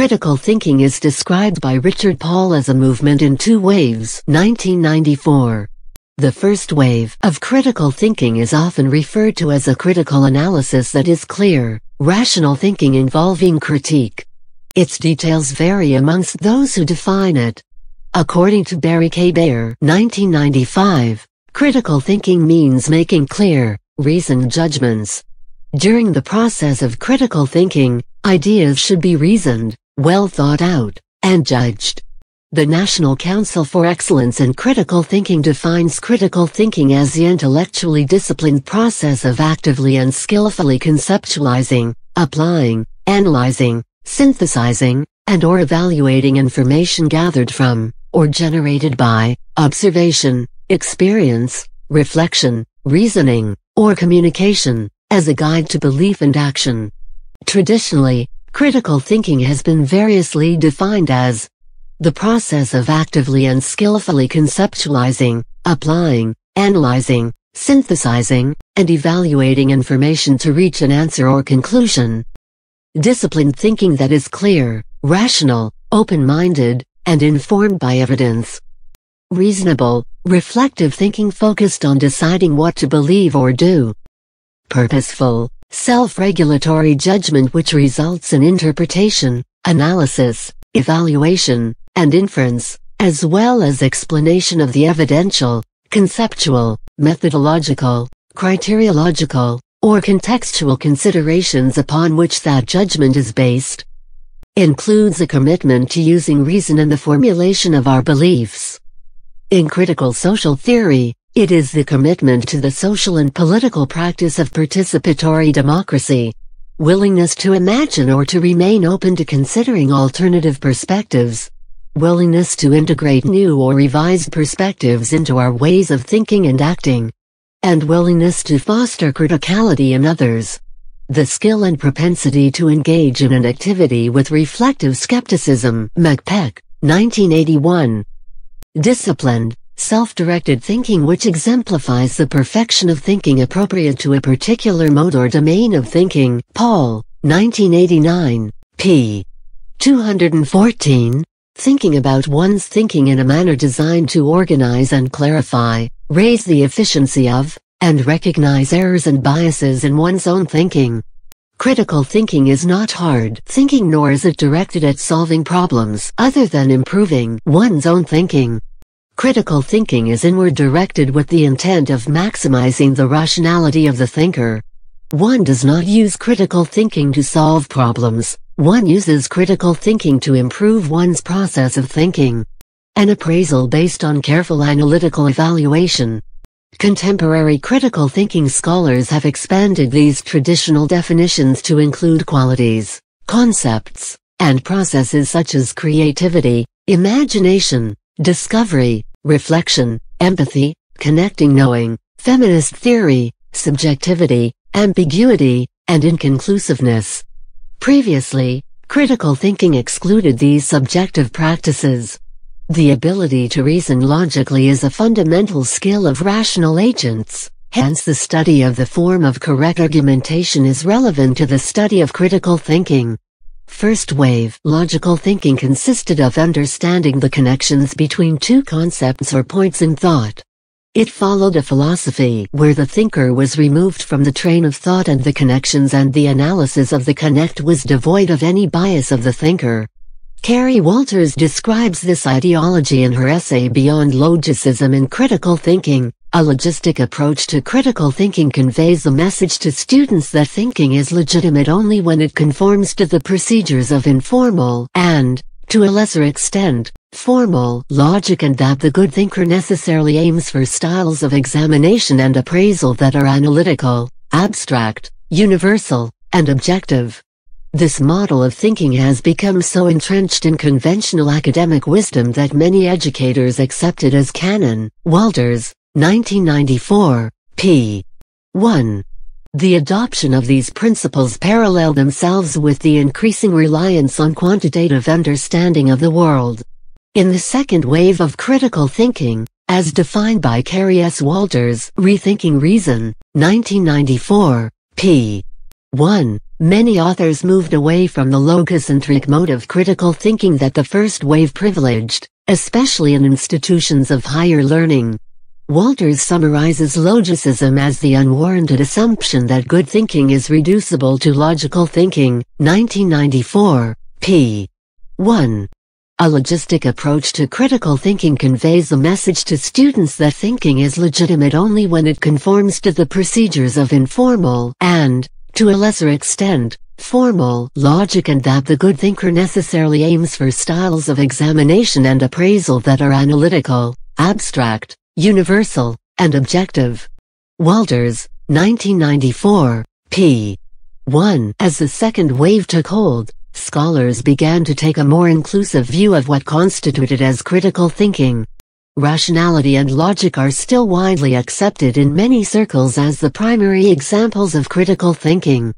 Critical thinking is described by Richard Paul as a movement in two waves. 1994. The first wave of critical thinking is often referred to as a critical analysis that is clear, rational thinking involving critique. Its details vary amongst those who define it. According to Barry K. Bayer, 1995, critical thinking means making clear, reasoned judgments. During the process of critical thinking, ideas should be reasoned, well thought out, and judged. The National Council for Excellence in Critical Thinking defines critical thinking as the intellectually disciplined process of actively and skillfully conceptualizing, applying, analyzing, synthesizing, and/or evaluating information gathered from, or generated by, observation, experience, reflection, reasoning, or communication, as a guide to belief and action. Traditionally, critical thinking has been variously defined as the process of actively and skillfully conceptualizing, applying, analyzing, synthesizing, and evaluating information to reach an answer or conclusion. Disciplined thinking that is clear, rational, open-minded, and informed by evidence. Reasonable, reflective thinking focused on deciding what to believe or do. Purposeful, self-regulatory judgment which results in interpretation, analysis, evaluation, and inference, as well as explanation of the evidential, conceptual, methodological, criteriological, or contextual considerations upon which that judgment is based. Includes a commitment to using reason in the formulation of our beliefs. In critical social theory, it is the commitment to the social and political practice of participatory democracy. Willingness to imagine or to remain open to considering alternative perspectives. Willingness to integrate new or revised perspectives into our ways of thinking and acting. And willingness to foster criticality in others. The skill and propensity to engage in an activity with reflective skepticism. McPeck, 1981. Disciplined, self-directed thinking which exemplifies the perfection of thinking appropriate to a particular mode or domain of thinking. Paul, 1989, p. 214. Thinking about one's thinking in a manner designed to organize and clarify, raise the efficiency of, and recognize errors and biases in one's own thinking. Critical thinking is not hard thinking nor is it directed at solving problems other than improving one's own thinking. Critical thinking is inward directed with the intent of maximizing the rationality of the thinker. One does not use critical thinking to solve problems, one uses critical thinking to improve one's process of thinking. An appraisal based on careful analytical evaluation. Contemporary critical thinking scholars have expanded these traditional definitions to include qualities, concepts, and processes such as creativity, imagination, discovery, reflection, empathy, connecting knowing, feminist theory, subjectivity, ambiguity, and inconclusiveness. Previously, critical thinking excluded these subjective practices. The ability to reason logically is a fundamental skill of rational agents, hence the study of the form of correct argumentation is relevant to the study of critical thinking. First wave logical thinking consisted of understanding the connections between two concepts or points in thought. It followed a philosophy where the thinker was removed from the train of thought and the connections and the analysis of the connect was devoid of any bias of the thinker. Carrie Walters describes this ideology in her essay Beyond Logicism in Critical Thinking. A logistic approach to critical thinking conveys the message to students that thinking is legitimate only when it conforms to the procedures of informal and, to a lesser extent, formal logic and that the good thinker necessarily aims for styles of examination and appraisal that are analytical, abstract, universal, and objective. This model of thinking has become so entrenched in conventional academic wisdom that many educators accept it as canon. Walters, 1994, p. 1. The adoption of these principles parallel themselves with the increasing reliance on quantitative understanding of the world. In the second wave of critical thinking, as defined by Carrie S. Walters, Rethinking Reason, 1994, p. 1, Many authors moved away from the logocentric mode of critical thinking that the first wave privileged, especially in institutions of higher learning. Walters summarizes logicism as the unwarranted assumption that good thinking is reducible to logical thinking, 1994, p. 1. A logistic approach to critical thinking conveys a message to students that thinking is legitimate only when it conforms to the procedures of informal and, to a lesser extent, formal logic, and that the good thinker necessarily aims for styles of examination and appraisal that are analytical, abstract, universal, and objective. Walters, 1994, p. 1. As the second wave took hold, scholars began to take a more inclusive view of what constituted as critical thinking. Rationality and logic are still widely accepted in many circles as the primary examples of critical thinking.